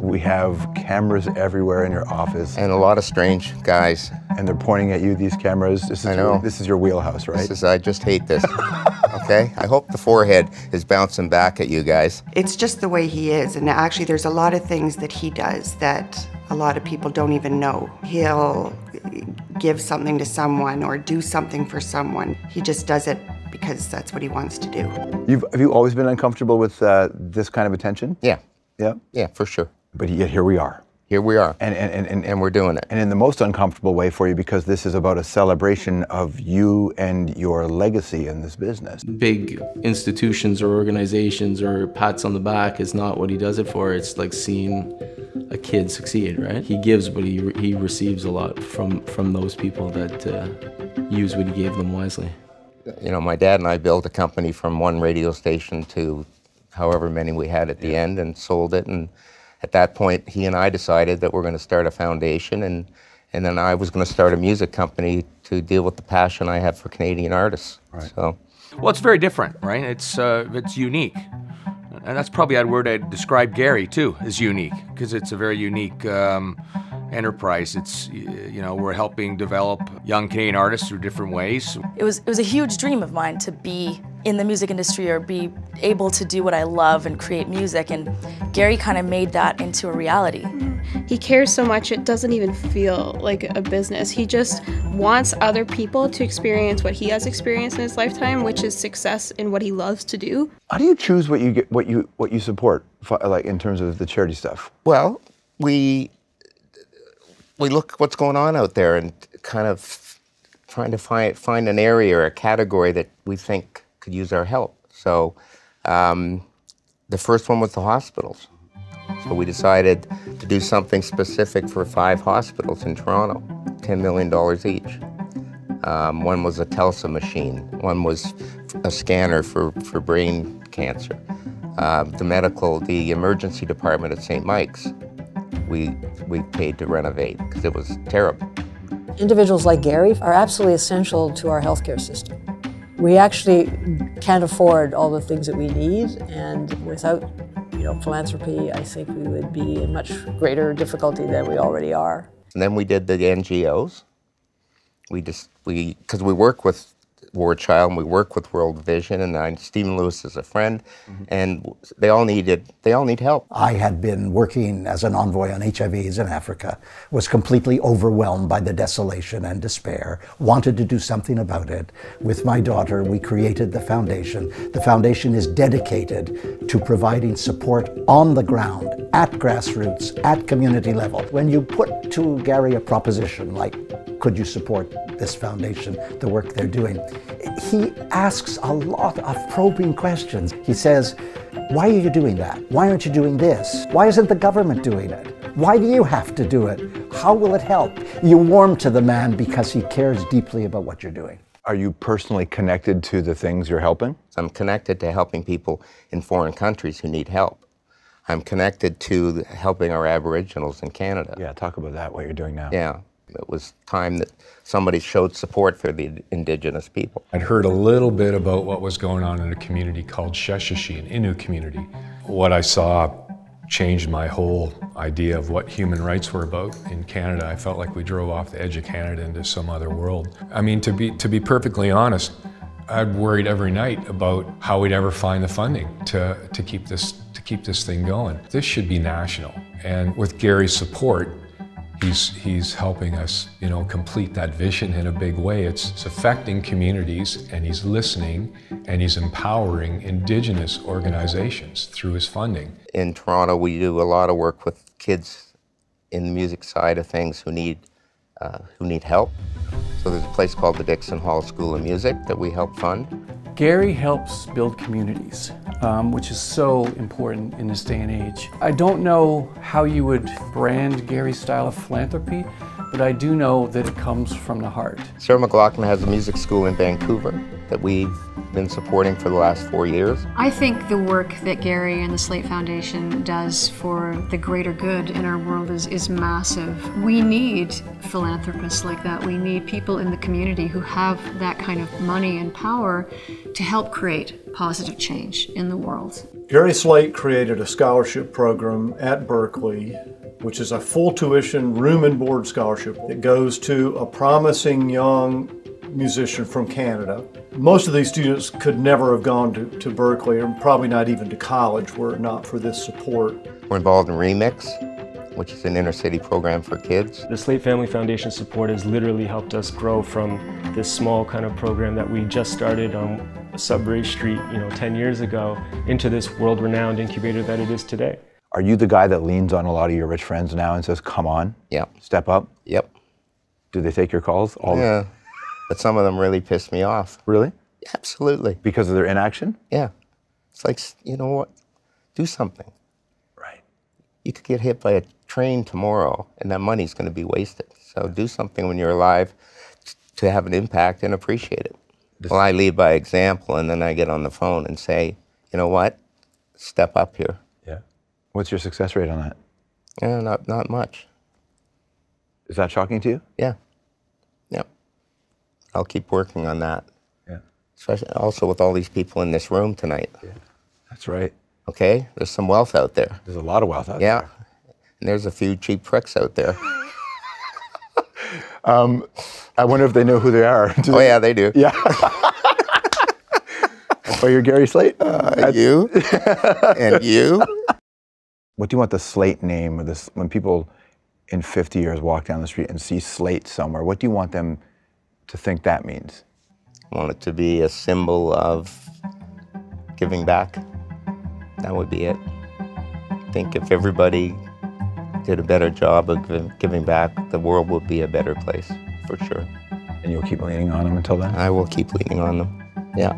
We have cameras everywhere in your office. And a lot of strange guys. And they're pointing at you, these cameras. I know. This is your wheelhouse, right? I just hate this. Okay? I hope the forehead is bouncing back at you guys. It's just the way he is, and actually there's a lot of things that he does that a lot of people don't even know. He'll give something to someone or do something for someone. He just does it because that's what he wants to do. Have you always been uncomfortable with this kind of attention? Yeah. Yeah? Yeah, for sure. But yet here we are. Here we are. And we're doing it. And in the most uncomfortable way for you, because this is about a celebration of you and your legacy in this business. Big institutions or organizations or pats on the back is not what he does it for. It's like seeing a kid succeed, right? He gives, but he receives a lot from those people that use what he gave them wisely. You know, my dad and I built a company from one radio station to however many we had at the end, and sold it. And at that point, he and I decided that we're going to start a foundation, and then I was going to start a music company to deal with the passion I have for Canadian artists. Right. So, well, it's very different, right? It's unique, and that's probably a word I'd describe Gary too, as unique, because it's a very unique enterprise. It's, you know, we're helping develop young Canadian artists through different ways. It was a huge dream of mine to be in the music industry or be able to do what I love and create music, and Gary kind of made that into a reality. He cares so much it doesn't even feel like a business. He just wants other people to experience what he has experienced in his lifetime, which is success in what he loves to do. How do you choose what you support, like in terms of the charity stuff? well, we look what's going on out there and kind of trying to find an area or a category that we think could use our help. So the first one was the hospitals. So we decided to do something specific for 5 hospitals in Toronto, $10 million each. One was a TELSA machine. One was a scanner for brain cancer. The emergency department at St. Mike's, we paid to renovate because it was terrible. Individuals like Gary are absolutely essential to our healthcare system. We actually can't afford all the things that we need, and without philanthropy, I think we would be in much greater difficulty than we already are. And then we did the NGOs. Because we work with War Child and we work with World Vision, and Stephen Lewis is a friend, and they all need help. I had been working as an envoy on HIV/AIDS in Africa, was completely overwhelmed by the desolation and despair, wanted to do something about it. With my daughter, we created the foundation. The foundation is dedicated to providing support on the ground, at grassroots, at community level. When you put to Gary a proposition like, could you support this foundation, the work they're doing, he asks a lot of probing questions. He says, why are you doing that? Why aren't you doing this? Why isn't the government doing it? Why do you have to do it? How will it help? You warm to the man because he cares deeply about what you're doing. Are you personally connected to the things you're helping? I'm connected to helping people in foreign countries who need help. I'm connected to helping our Aboriginals in Canada. Yeah, talk about that, what you're doing now. Yeah. It was time that somebody showed support for the Indigenous people. I'd heard a little bit about what was going on in a community called Sheshashi, an Innu community. What I saw changed my whole idea of what human rights were about in Canada. I felt like we drove off the edge of Canada into some other world. I mean, to be perfectly honest, I'd worried every night about how we'd ever find the funding to keep this thing going. This should be national, and with Gary's support, he's helping us, complete that vision in a big way. It's affecting communities, and he's listening, and he's empowering Indigenous organizations through his funding. In Toronto, we do a lot of work with kids in the music side of things who need help. So there's a place called the Dixon Hall School of Music that we help fund. Gary helps build communities, which is so important in this day and age. I don't know how you would brand Gary's style of philanthropy, but I do know that it comes from the heart. Sarah McLaughlin has a music school in Vancouver that we've been supporting for the last 4 years. I think the work that Gary and the Slaight Foundation does for the greater good in our world is massive. We need philanthropists like that. We need people in the community who have that kind of money and power to help create positive change in the world. Gary Slaight created a scholarship program at Berkeley, which is a full tuition room and board scholarship that goes to a promising young musician from Canada. Most of these students could never have gone to Berkeley, or probably not even to college, were it not for this support. We're involved in Remix, which is an inner city program for kids. The Slaight Family Foundation support has literally helped us grow from this small kind of program that we just started on Sudbury Street, 10 years ago, into this world-renowned incubator that it is today. Are you the guy that leans on a lot of your rich friends now and says, come on, step up? Yep. Do they take your calls? Yeah, but some of them really piss me off. Really? Absolutely. Because of their inaction? Yeah. It's like, you know what? Do something. Right. You could get hit by a train tomorrow and that money's going to be wasted. So do something when you're alive to have an impact and appreciate it. Well, I lead by example, and then I get on the phone and say, you know what? Step up here. Yeah. What's your success rate on that? Yeah, not much. Is that shocking to you? Yeah. Yep. I'll keep working on that. Yeah. Especially also with all these people in this room tonight. Yeah. That's right. Okay? There's some wealth out there. There's a lot of wealth out there. Yeah. And there's a few cheap pricks out there. I wonder if they know who they are. Oh, yeah, they do. Yeah. Oh, you're Gary Slaight? You and you. What do you want the Slaight name, or this, when people in 50 years walk down the street and see Slaight somewhere, what do you want them to think that means? I want it to be a symbol of giving back. That would be it. I think if everybody did a better job of giving back, the world would be a better place, for sure. And you'll keep leaning on them until then? I will keep leaning on them, yeah.